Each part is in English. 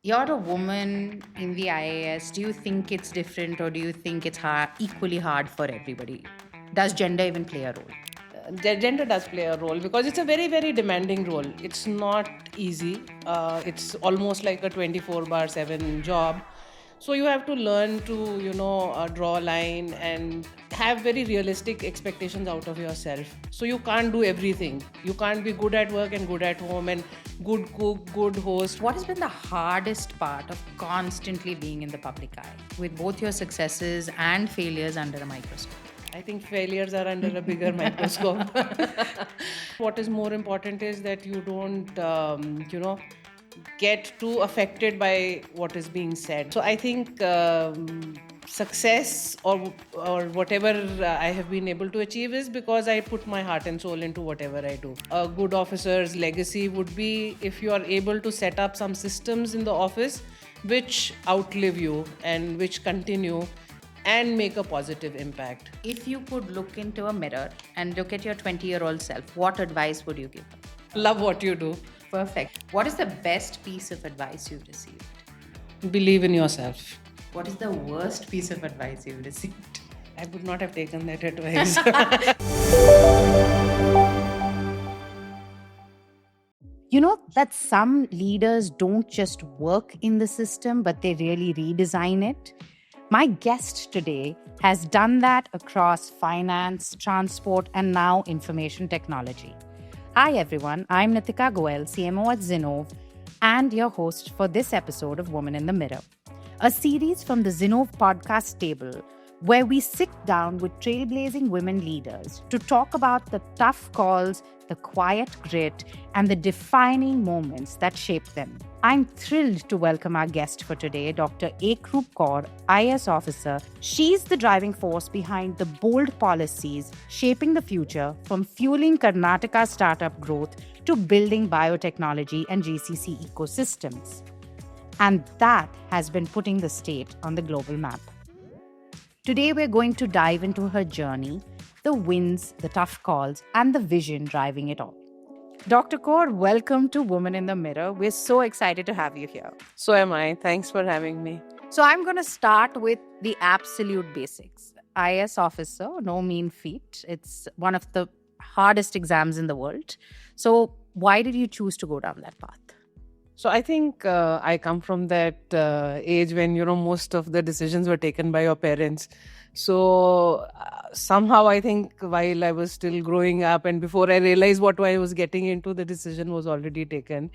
You're a woman in the IAS. Do you think it's different or do you think it's equally hard for everybody? Does gender even play a role? Gender does play a role because it's a very, very demanding role. It's not easy. It's almost like a 24 bar 7 job. So you have to learn to, draw a line and have very realistic expectations out of yourself. So you can't do everything. You can't be good at work and good at home and good cook, good host. What has been the hardest part of constantly being in the public eye with both your successes and failures under a microscope? I think failures are under a bigger microscope. What is more important is that you don't, get too affected by what is being said. So I think success or whatever I have been able to achieve is because I put my heart and soul into whatever I do. A good officer's legacy would be if you are able to set up some systems in the office which outlive you and which continue and make a positive impact. If you could look into a mirror and look at your 20-year-old self, what advice would you give her? Love what you do. Perfect. What is the best piece of advice you've received? Believe in yourself. What is the worst piece of advice you've received? I would not have taken that advice. You know that some leaders don't just work in the system, but they really redesign it? My guest today has done that across finance, transport, and now information technology. Hi, everyone. I'm Nitika Goel, CMO at Zinnov, and your host for this episode of Woman in the Mirror, a series from the Zinnov podcast table where we sit down with trailblazing women leaders to talk about the tough calls, the quiet grit, and the defining moments that shape them. I'm thrilled to welcome our guest for today, Dr. Ekroop Kaur, IS officer. She's the driving force behind the bold policies shaping the future, from fueling Karnataka's startup growth to building biotechnology and GCC ecosystems. And that has been putting the state on the global map. Today, we're going to dive into her journey, the wins, the tough calls, and the vision driving it all. Dr. Kaur, welcome to Woman in the Mirror. We're so excited to have you here. So am I. Thanks for having me. So, I'm going to start with the absolute basics. IS officer, no mean feat. It's one of the hardest exams in the world. So, why did you choose to go down that path? So I think I come from that age when, most of the decisions were taken by your parents. So somehow I think while I was still growing up and before I realized what I was getting into, the decision was already taken.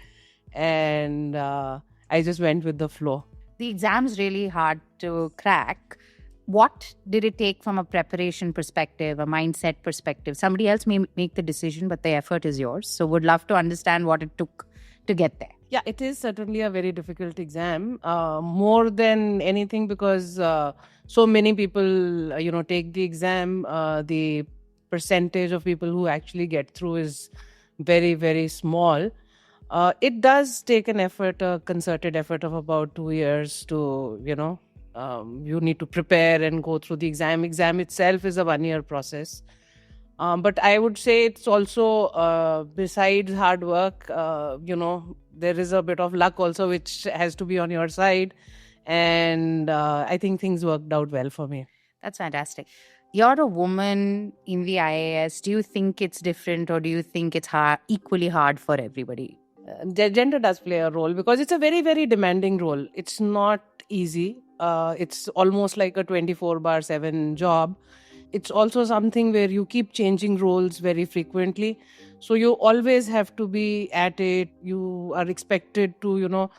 And I just went with the flow. The exam's really hard to crack. What did it take from a preparation perspective, a mindset perspective? Somebody else may make the decision, but the effort is yours. So would love to understand what it took to get there. Yeah, it is certainly a very difficult exam, more than anything because so many people, take the exam. The percentage of people who actually get through is very, very small. It does take an effort, a concerted effort of about 2 years to, you need to prepare and go through the exam. Exam itself is a 1 year process. But I would say it's also, besides hard work, there is a bit of luck also, which has to be on your side. And I think things worked out well for me. That's fantastic. You're a woman in the IAS. Do you think it's different or do you think it's equally hard for everybody? Gender does play a role because it's a very, very demanding role. It's not easy. It's almost like a 24 bar 7 job. It's also something where you keep changing roles very frequently. So you always have to be at it. You are expected to,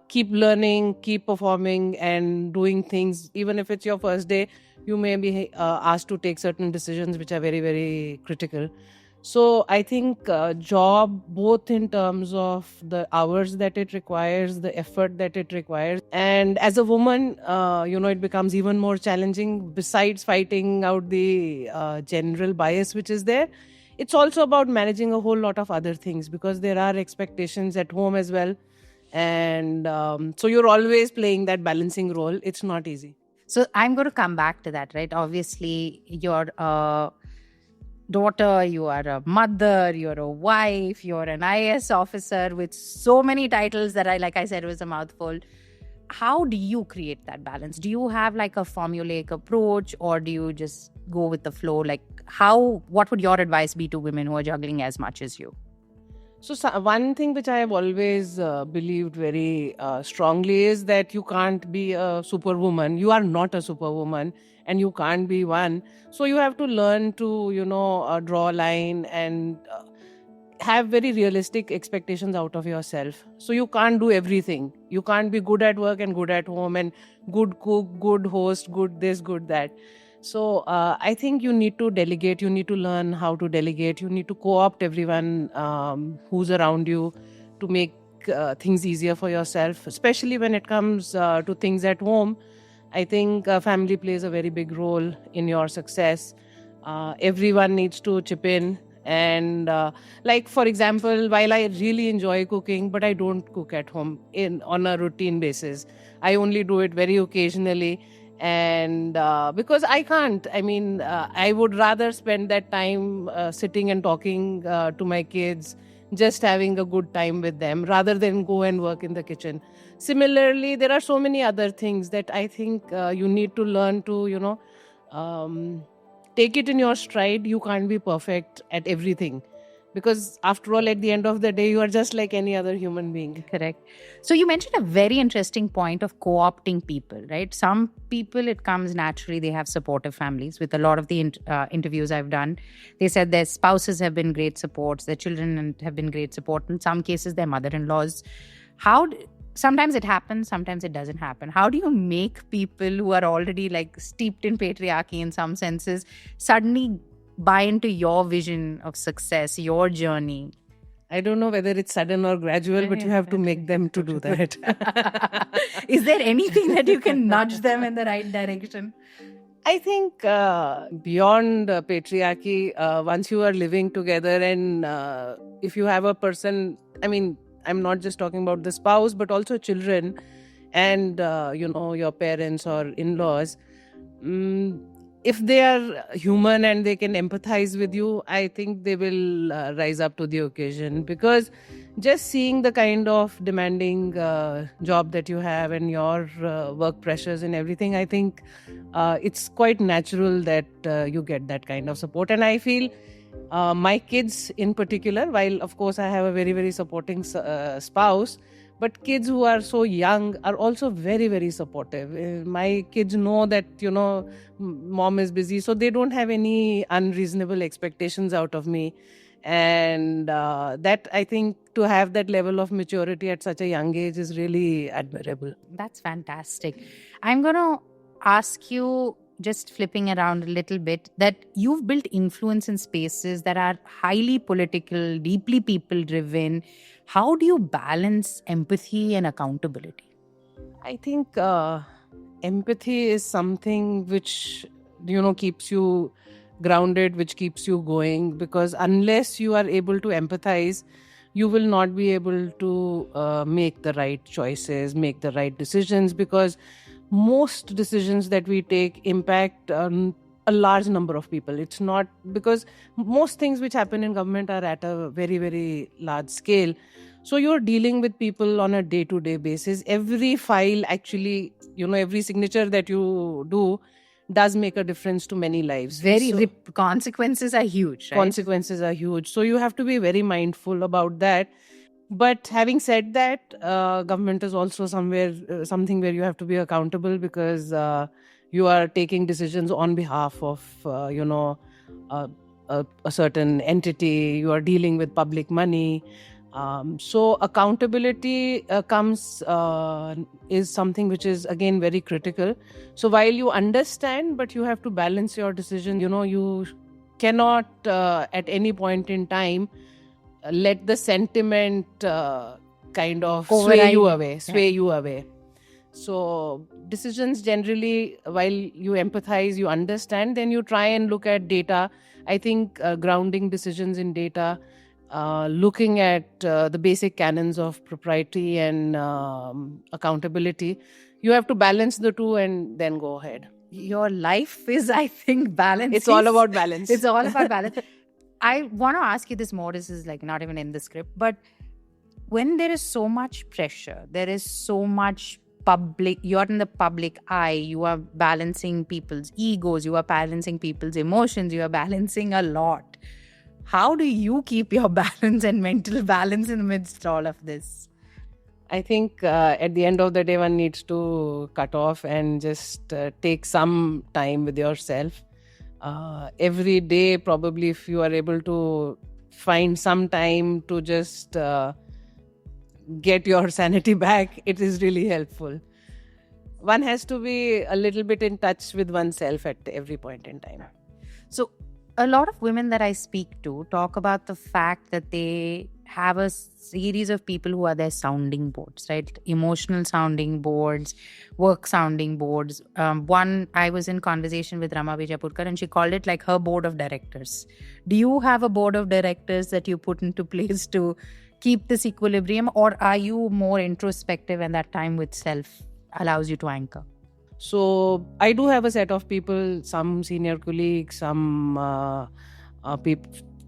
keep learning, keep performing and doing things. Even if it's your first day, you may be asked to take certain decisions which are very, very critical. So I think job, both in terms of the hours that it requires, the effort that it requires. And as a woman, it becomes even more challenging. Besides fighting out the general bias which is there, it's also about managing a whole lot of other things because there are expectations at home as well. And so you're always playing that balancing role. It's not easy. So I'm going to come back to that, right? Obviously, you're daughter, you are a mother, you're a wife, you're an IAS officer with so many titles that like I said, was a mouthful. How do you create that balance? Do you have like a formulaic approach, or do you just go with the flow? Like, what would your advice be to women who are juggling as much as you? So one thing which I have always believed very strongly is that you can't be a superwoman. You are not a superwoman, and you can't be one. So you have to learn to, draw a line and have very realistic expectations out of yourself. So you can't do everything. You can't be good at work and good at home and good cook, good host, good this, good that. So I think you need to delegate. You need to learn how to delegate. You need to co-opt everyone who's around you to make things easier for yourself, especially when it comes to things at home. I think family plays a very big role in your success. Everyone needs to chip in. And like, for example, while I really enjoy cooking, but I don't cook at home on a routine basis. I only do it very occasionally. And because I can't, I would rather spend that time sitting and talking to my kids, just having a good time with them, rather than go and work in the kitchen. Similarly, there are so many other things that I think you need to learn to, take it in your stride. You can't be perfect at everything, because after all, at the end of the day, you are just like any other human being. Correct. So you mentioned a very interesting point of co-opting people, right? Some people, it comes naturally. They have supportive families. With a lot of the interviews I've done, they said their spouses have been great supports, their children have been great support. In some cases, their mother-in-laws. Sometimes it happens, sometimes it doesn't happen. How do you make people who are already like steeped in patriarchy in some senses suddenly buy into your vision of success, your journey? I don't know whether it's sudden or gradual, but you have to make them to do that. Is there anything that you can nudge them in the right direction? I think beyond patriarchy, once you are living together, and if you have a person, I'm not just talking about the spouse, but also children and, your parents or in-laws. If they are human and they can empathize with you, I think they will rise up to the occasion. Because just seeing the kind of demanding job that you have and your work pressures and everything, I think it's quite natural that you get that kind of support. And I feel my kids in particular, while of course I have a very, very supporting spouse, but kids who are so young are also very, very supportive. My kids know that, mom is busy, so they don't have any unreasonable expectations out of me. And that, I think, to have that level of maturity at such a young age is really admirable. That's fantastic. I'm going to ask you, just flipping around a little bit, that you've built influence in spaces that are highly political, deeply people driven. How do you balance empathy and accountability? I think empathy is something which, keeps you grounded, which keeps you going, because unless you are able to empathize, you will not be able to make the right choices, make the right decisions, because most decisions that we take impact a large number of people. It's not, because most things which happen in government are at a very, very large scale. So you're dealing with people on a day-to-day basis. Every file, actually, every signature that you do does make a difference to many lives. Consequences are huge, right? Consequences are huge. So you have to be very mindful about that. But having said that, government is also something where you have to be accountable, because you are taking decisions on behalf of, a certain entity. You are dealing with public money. So accountability is something which is, again, very critical. So while you understand, but you have to balance your decision. You cannot at any point in time let the sentiment kind of sway you away. So decisions generally, while you empathize, you understand, then you try and look at data. I think grounding decisions in data, looking at the basic canons of propriety and accountability, you have to balance the two and then go ahead. Your life is, I think, balance. It's all about balance. It's all about balance. I want to ask you this more. This is like not even in the script, but when there is so much pressure, there is so much public, you're in the public eye, you are balancing people's egos, you are balancing people's emotions, you are balancing a lot. How do you keep your balance and mental balance in the midst of all of this? I think at the end of the day, one needs to cut off and just take some time with yourself. Every day, probably, if you are able to find some time to just get your sanity back, it is really helpful. One has to be a little bit in touch with oneself at every point in time. So, a lot of women that I speak to talk about the fact that they have a series of people who are their sounding boards, right? Emotional sounding boards, work sounding boards. One, I was in conversation with Rama Vijapurkar and she called it like her board of directors. Do you have a board of directors that you put into place to keep this equilibrium, or are you more introspective and that time with self allows you to anchor? So I do have a set of people, some senior colleagues, some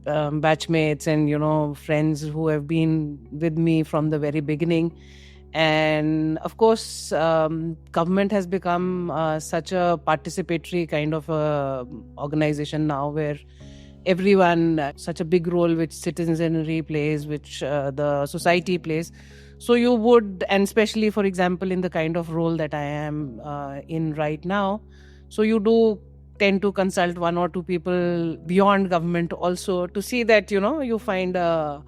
batchmates, and friends who have been with me from the very beginning. And of course, government has become such a participatory kind of organization now, where everyone, such a big role which citizenry plays, which the society plays. So you would, and especially, for example, in the kind of role that I am in right now, so you do tend to consult one or two people beyond government also to see that, you find a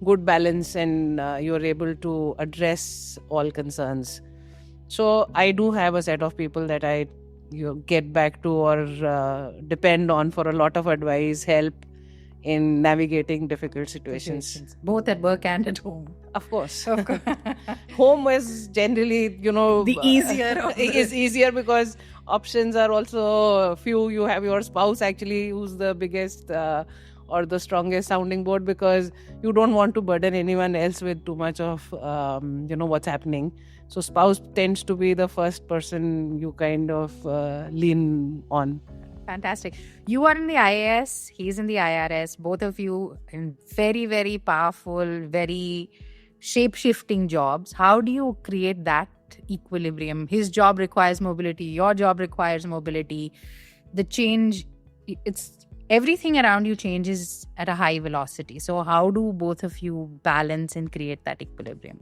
good balance and you're able to address all concerns. So I do have a set of people that I get back to or depend on for a lot of advice, help in navigating difficult situations. Both at work and at home. Of course. Home is generally, the easier is easier because options are also few. You have your spouse actually who's the biggest or the strongest sounding board, because you don't want to burden anyone else with too much of what's happening. So spouse tends to be the first person you kind of lean on. Fantastic. You are in the IAS, he's in the IRS, both of you in very, very powerful, very shape-shifting jobs. How do you create that equilibrium? His job requires mobility, your job requires mobility. The change, it's everything around you changes at a high velocity. So how do both of you balance and create that equilibrium?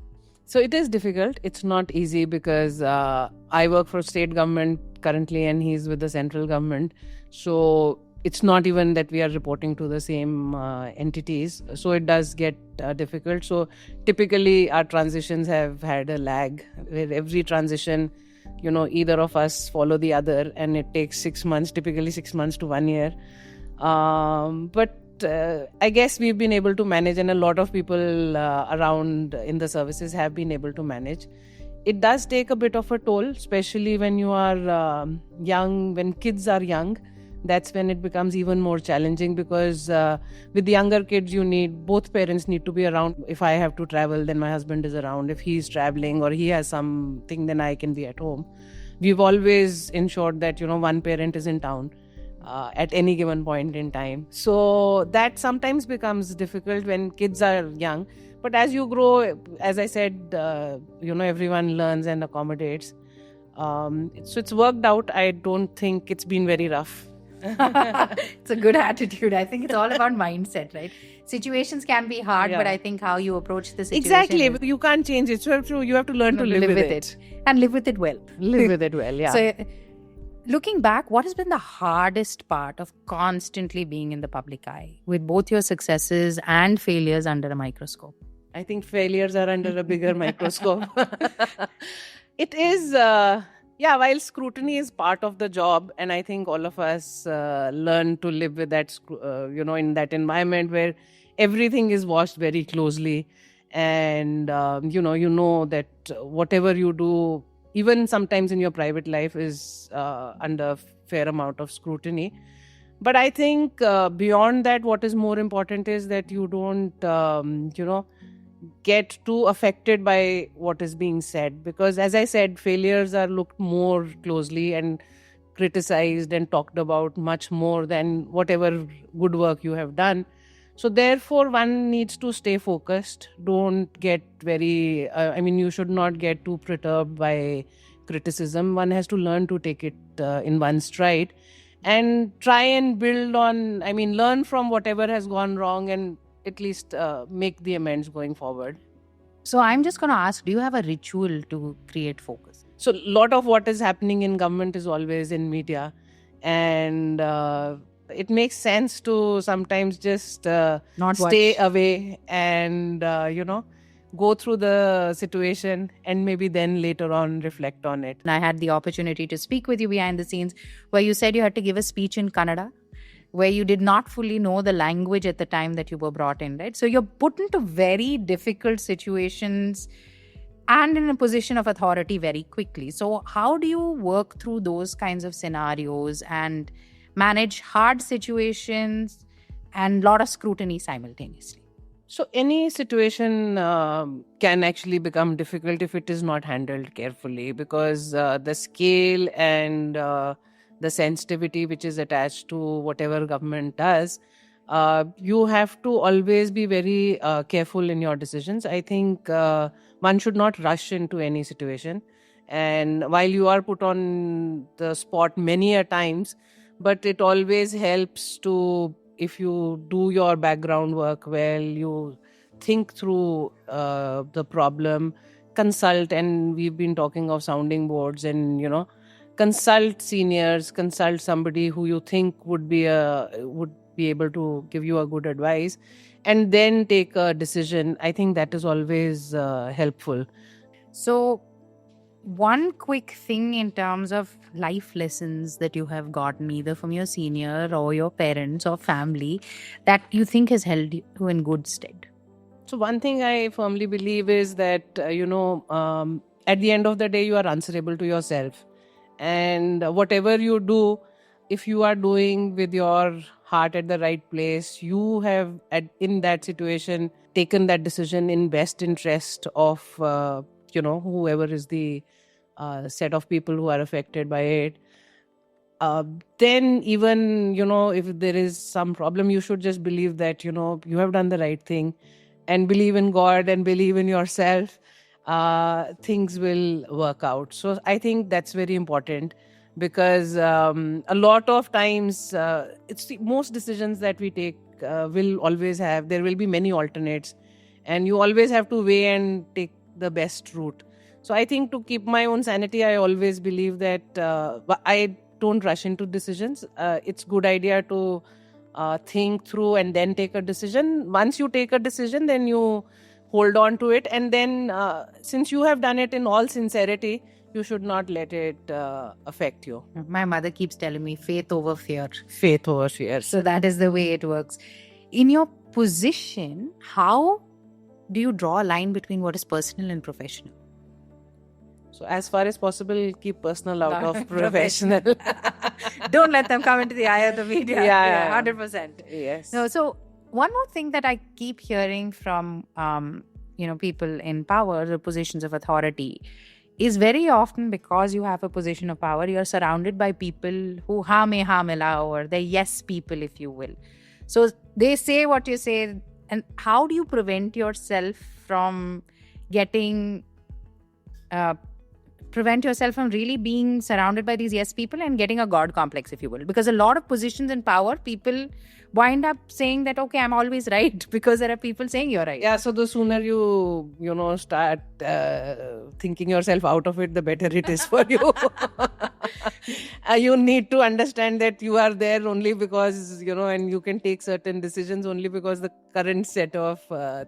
So it is difficult. It's not easy because I work for state government currently and he's with the central government. So it's not even that we are reporting to the same entities. So it does get difficult. So typically our transitions have had a lag where every transition, either of us follow the other, and it takes 6 months, typically 6 months to 1 year. But I guess we've been able to manage, and a lot of people around in the services have been able to manage. It does take a bit of a toll, especially when you are young, when kids are young. That's when it becomes even more challenging, because with the younger kids, both parents need to be around. If I have to travel, then my husband is around. If he's traveling or he has something, then I can be at home. We've always ensured that, one parent is in town at any given point in time. So that sometimes becomes difficult when kids are young. But as you grow, as I said, everyone learns and accommodates. So it's worked out. I don't think it's been very rough. It's a good attitude. I think it's all about mindset, right? Situations can be hard, but I think how you approach the situation. Exactly. You can't change it. So you have to learn to live with it. And live with it well. Live with it well, yeah. So looking back, what has been the hardest part of constantly being in the public eye with both your successes and failures under a microscope? I think failures are under a bigger microscope. It is, while scrutiny is part of the job, and I think all of us learn to live with that, in that environment where everything is watched very closely. And, you know that whatever you do, even sometimes in your private life, is under fair amount of scrutiny. But I think beyond that, what is more important is that you don't, get too affected by what is being said. Because as I said, failures are looked more closely and criticized and talked about much more than whatever good work you have done. So therefore, one needs to stay focused. Don't get very, you should not get too perturbed by criticism. One has to learn to take it in one stride and try and build on, learn from whatever has gone wrong and at least make the amends going forward. So I'm just going to ask, do you have a ritual to create focus? So a lot of what is happening in government is always in media, and it makes sense to sometimes just Not stay watch. away and go through the situation and maybe then later on reflect on it. And I had the opportunity to speak with you behind the scenes where you said you had to give a speech in Kannada, where you did not fully know the language at the time that you were brought in, right? So you're put into very difficult situations and in a position of authority very quickly. So how do you work through those kinds of scenarios and manage hard situations and a lot of scrutiny simultaneously? So any situation can actually become difficult if it is not handled carefully, because the scale and the sensitivity which is attached to whatever government does, you have to always be very careful in your decisions. I think one should not rush into any situation. And while you are put on the spot many a times, but it always helps to, if you do your background work well, you think through the problem, consult, and we've been talking of sounding boards, and consult seniors, consult somebody who you think would be able to give you a good advice, and then take a decision. I think that is always helpful. So one quick thing in terms of life lessons that you have gotten either from your senior or your parents or family that you think has held you in good stead? So one thing I firmly believe is that, at the end of the day, you are answerable to yourself. And whatever you do, if you are doing with your heart at the right place, you have, in that situation, taken that decision in best interest of, whoever is the set of people who are affected by it. Then even, if there is some problem, you should just believe that, you have done the right thing, and believe in God and believe in yourself. Things will work out. So I think that's very important, because a lot of times it's most decisions that we take will always have, there will be many alternates, and you always have to weigh and take the best route. So I think to keep my own sanity, I always believe that I don't rush into decisions. It's good idea to think through and then take a decision. Once you take a decision, then you hold on to it, and then since you have done it in all sincerity, you should not let it affect you. My mother keeps telling me faith over fear. Faith over fear. So that is the way it works. In your position, how do you draw a line between what is personal and professional? So as far as possible, keep personal out of professional. Don't let them come into the eye of the media. Yeah. 100%. Yes. No, so one more thing that I keep hearing from people in power, the positions of authority, is very often because you have a position of power, you're surrounded by people who ha mein ha mila, or they're yes people, if you will. So they say what you say. And how do you prevent yourself from really being surrounded by these yes people and getting a God complex, if you will? Because a lot of positions in power, people wind up saying that, okay, I'm always right, because there are people saying you're right. Yeah, so the sooner you start thinking yourself out of it, the better it is for you. You need to understand that you are there only because, and you can take certain decisions only because the current set of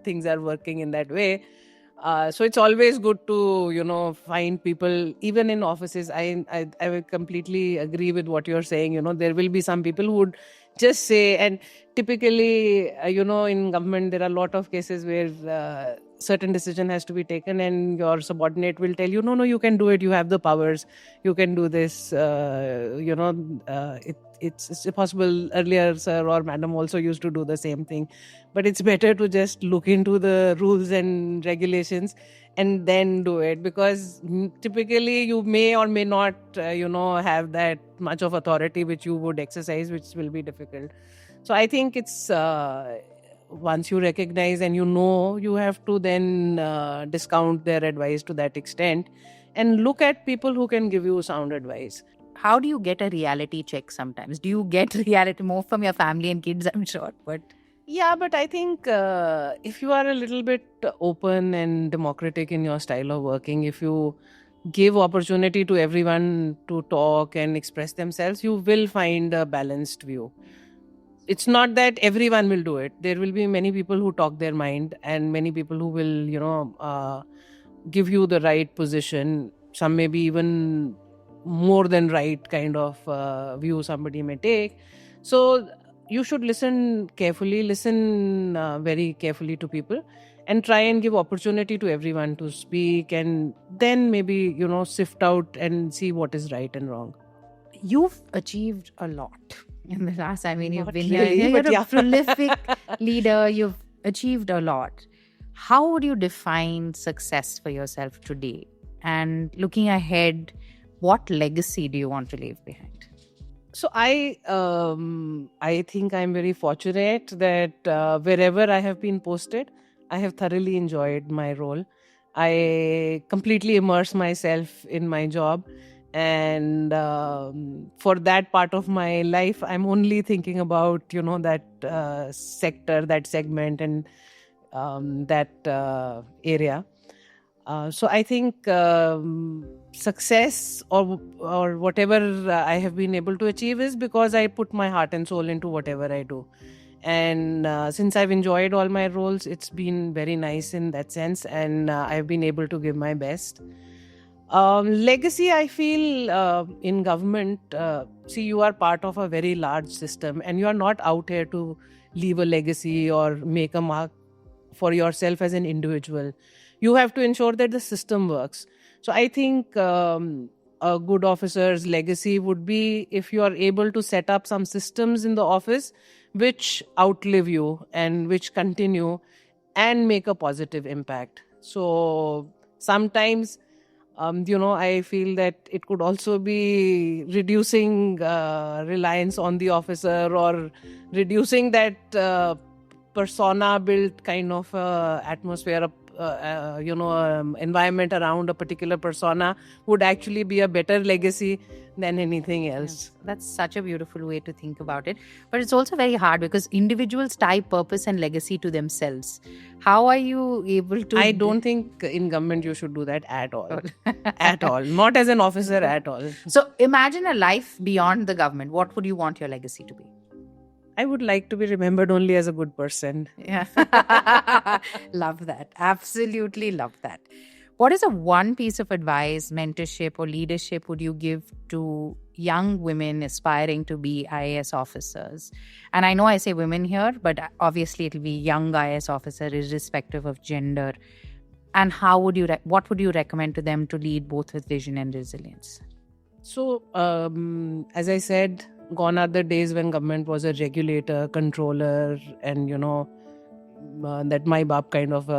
things are working in that way. So it's always good to, find people, even in offices. I would completely agree with what you're saying. There will be some people who would just say, and typically, in government, there are a lot of cases where certain decision has to be taken, and your subordinate will tell you, no, you can do it. You have the powers. You can do this. It's possible. Earlier, sir or madam also used to do the same thing. But it's better to just look into the rules and regulations and then do it, because typically you may or may not, have that much of authority which you would exercise, which will be difficult. So I think it's once you recognize and you have to then discount their advice to that extent and look at people who can give you sound advice. How do you get a reality check sometimes? Do you get reality more from your family and kids, I'm sure, but... Yeah, but I think if you are a little bit open and democratic in your style of working, if you give opportunity to everyone to talk and express themselves, you will find a balanced view. It's not that everyone will do it. There will be many people who talk their mind and many people who will, give you the right position. Some may be even more than right kind of view somebody may take. So you should listen carefully, listen very carefully to people and try and give opportunity to everyone to speak, and then maybe, sift out and see what is right and wrong. You've achieved a lot in the last, you've Not been really, here. but You're yeah. a prolific leader. You've achieved a lot. How would you define success for yourself today? And looking ahead, what legacy do you want to leave behind? So I think I'm very fortunate that wherever I have been posted, I have thoroughly enjoyed my role. I completely immerse myself in my job, and for that part of my life, I'm only thinking about that sector, that segment, and that area. So I think success or whatever I have been able to achieve is because I put my heart and soul into whatever I do. And since I've enjoyed all my roles, it's been very nice in that sense, and I've been able to give my best. Legacy, I feel in government, see, you are part of a very large system and you are not out here to leave a legacy or make a mark for yourself as an individual. You have to ensure that the system works. So I think a good officer's legacy would be if you are able to set up some systems in the office which outlive you and which continue and make a positive impact. So sometimes, I feel that it could also be reducing reliance on the officer or reducing that persona built kind of atmosphere, environment around a particular persona would actually be a better legacy than anything else. Yes, that's such a beautiful way to think about it. But it's also very hard because individuals tie purpose and legacy to themselves. How are you able to... I don't think in government you should do that at all. At all. Not as an officer at all. So imagine a life beyond the government. What would you want your legacy to be? I would like to be remembered only as a good person. Yeah. Love that. Absolutely love that. What is a one piece of advice, mentorship, or leadership would you give to young women aspiring to be IAS officers? And I know I say women here, but obviously it'll be young IAS officer irrespective of gender. And what would you recommend to them to lead both with vision and resilience? So, as I said, gone are the days when government was a regulator, controller, and that my baap kind of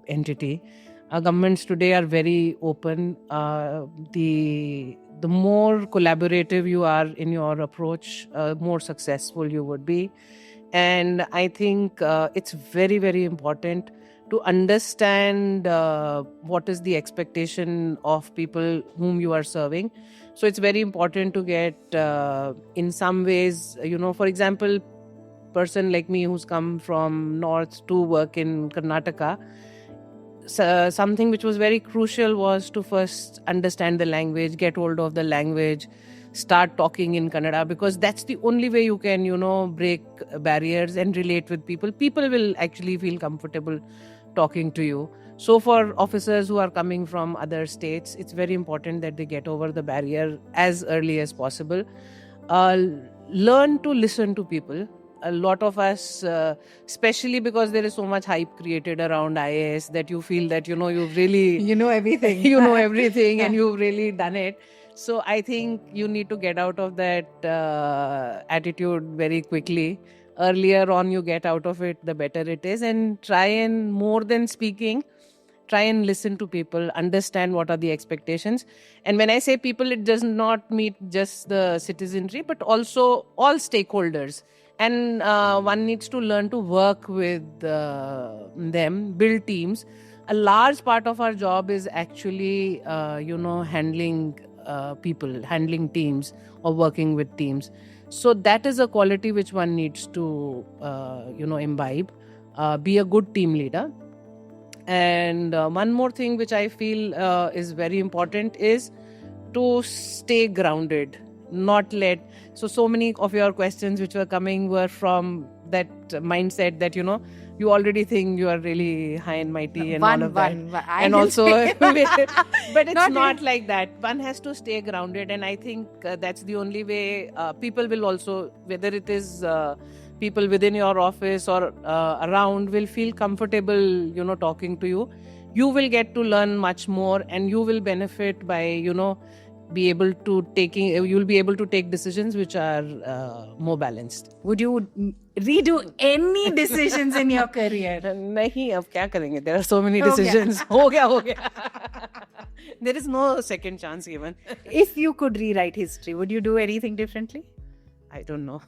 entity. Governments today are very open. The more collaborative you are in your approach, more successful you would be. And I think it's very, very important to understand what is the expectation of people whom you are serving. So it's very important to get, in some ways, for example, person like me who's come from North to work in Karnataka, so something which was very crucial was to first understand the language, get hold of the language, start talking in Kannada, because that's the only way you can, break barriers and relate with people. People will actually feel comfortable talking to you. So for officers who are coming from other states, it's very important that they get over the barrier as early as possible. Learn to listen to people. A lot of us, especially because there is so much hype created around IAS, that you feel that, you've really... You know everything. you know everything and you've really done it. So I think you need to get out of that attitude very quickly. Earlier on you get out of it, the better it is. And try and, more than speaking, try and listen to people, understand what are the expectations. And when I say people, it does not mean just the citizenry, but also all stakeholders. And one needs to learn to work with them, build teams. A large part of our job is actually, handling people, handling teams, or working with teams. So that is a quality which one needs to, imbibe. Be a good team leader. And one more thing which I feel is very important is to stay grounded, not let. So many of your questions which were coming were from that mindset that, you already think you are really high and mighty and all of that. And also, but it's not like that. One has to stay grounded. And I think that's the only way people will also, whether it is people within your office or around, will feel comfortable, talking to you. You will get to learn much more, and you will benefit by, you'll be able to take decisions which are more balanced. Would you redo any decisions in your career? Nahi, ab kya karenge? There are so many decisions. Ho gaya. There is no second chance given. If you could rewrite history, would you do anything differently? I don't know.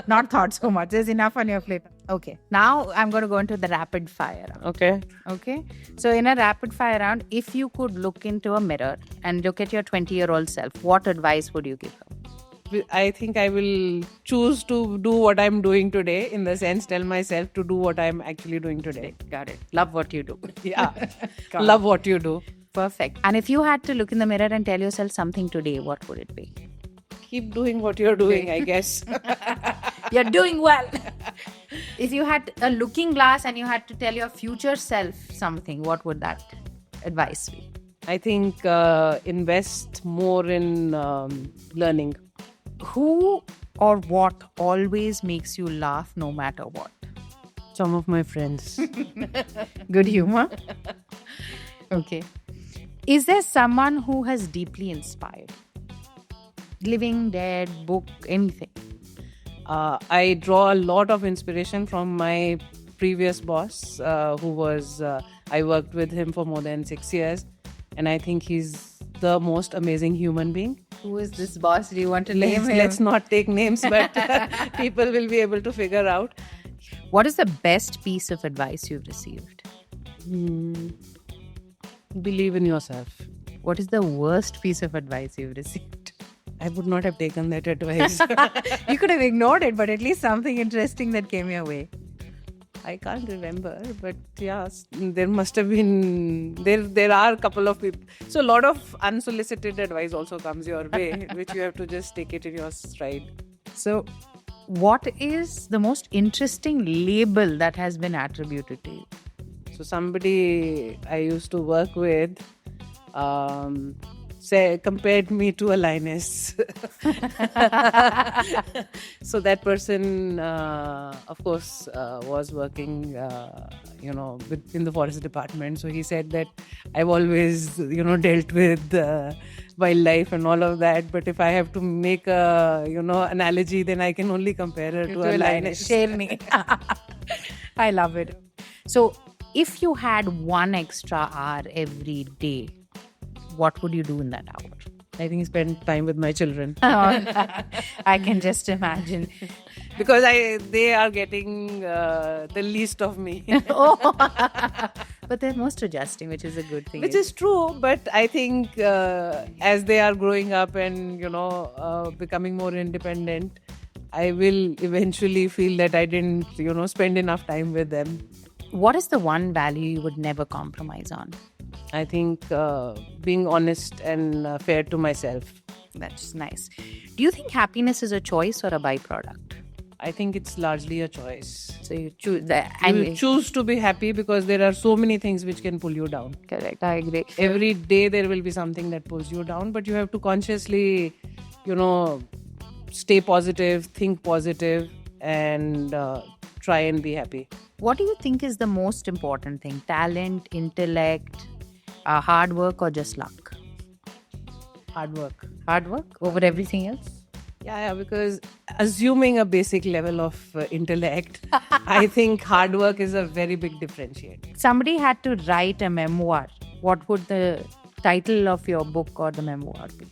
Not thought so much. There's enough on your plate. Okay. Now I'm going to go into the rapid fire round. Okay. So in a rapid fire round, if you could look into a mirror and look at your 20-year-old self, what advice would you give her? I think I will choose to do what I'm doing today, in the sense, tell myself to do what I'm actually doing today. Got it. Love what you do. Yeah. Love what you do. Perfect. And if you had to look in the mirror and tell yourself something today, what would it be? Keep doing what you're doing, I guess. You're doing well. If you had a looking glass and you had to tell your future self something, what would that advice be? I think invest more in learning. Who or what always makes you laugh no matter what? Some of my friends. Good humor. Okay. Is there someone who has deeply inspired? Living, dead, book, anything? I draw a lot of inspiration from my previous boss, who was, I worked with him for more than 6 years. And I think he's the most amazing human being. Who is this boss? Do you want to name him? Let's not take names, but people will be able to figure out. What is the best piece of advice you've received? Believe in yourself. What is the worst piece of advice you've received? I would not have taken that advice. You could have ignored it, but at least something interesting that came your way. I can't remember, but yes, there must have been, there are a couple of people. So a lot of unsolicited advice also comes your way, which you have to just take it in your stride. So what is the most interesting label that has been attributed to you? So somebody I used to work with compared me to a lioness. So that person, of course, was working, in the forest department. So he said that I've always, dealt with wildlife and all of that. But if I have to make a, analogy, then I can only compare her to a lioness. Sherni. I love it. So if you had one extra hour every day, what would you do in that hour? I think spend time with my children. I can just imagine. Because they are getting the least of me. But they're most adjusting, which is a good thing. Which is true, but I think as they are growing up and, becoming more independent, I will eventually feel that I didn't, spend enough time with them. What is the one value you would never compromise on? I think being honest and fair to myself. That's nice. Do you think happiness is a choice or a byproduct? I think it's largely a choice. So you choose that. You choose to be happy because there are so many things which can pull you down. Correct, I agree. Every day there will be something that pulls you down, but you have to consciously, stay positive, think positive, and try and be happy. What do you think is the most important thing? Talent, intellect, hard work, or just luck? Hard work. Hard work over everything else? Yeah, because assuming a basic level of intellect, I think hard work is a very big differentiator. Somebody had to write a memoir. What would the title of your book or the memoir be?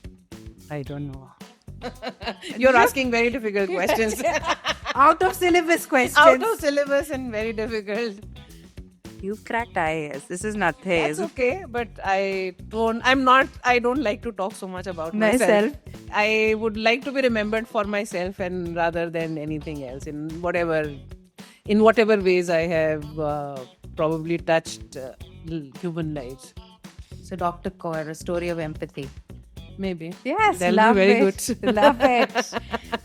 I don't know. You're asking very difficult questions. Out of syllabus questions. Out of syllabus and very difficult. You've cracked IAS. This is nothing. That's okay, but I don't like to talk so much about myself. I would like to be remembered for myself and rather than anything else in whatever ways I have probably touched human lives. So Dr. Kaur, a story of empathy. Maybe. Yes, that'll love be very it. good. Love it.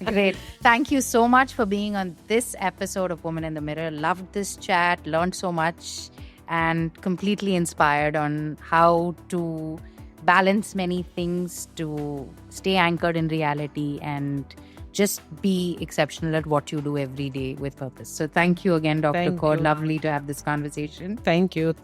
Great. Thank you so much for being on this episode of Woman in the Mirror. Loved this chat, learned so much, and completely inspired on how to balance many things to stay anchored in reality and just be exceptional at what you do every day with purpose. So thank you again, Dr. Kaur. Lovely to have this conversation. Thank you.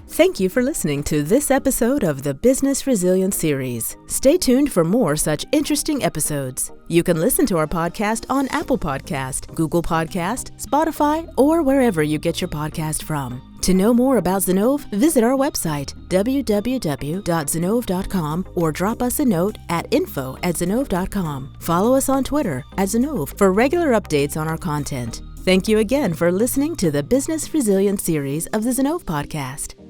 Thank you for listening to this episode of the Business Resilience Series. Stay tuned for more such interesting episodes. You can listen to our podcast on Apple Podcast, Google Podcast, Spotify, or wherever you get your podcast from. To know more about Zinnov, visit our website, www.zinnov.com, or drop us a note at info@zinnov.com. Follow us on Twitter @Zinnov for regular updates on our content. Thank you again for listening to the Business Resilience Series of the Zinnov Podcast.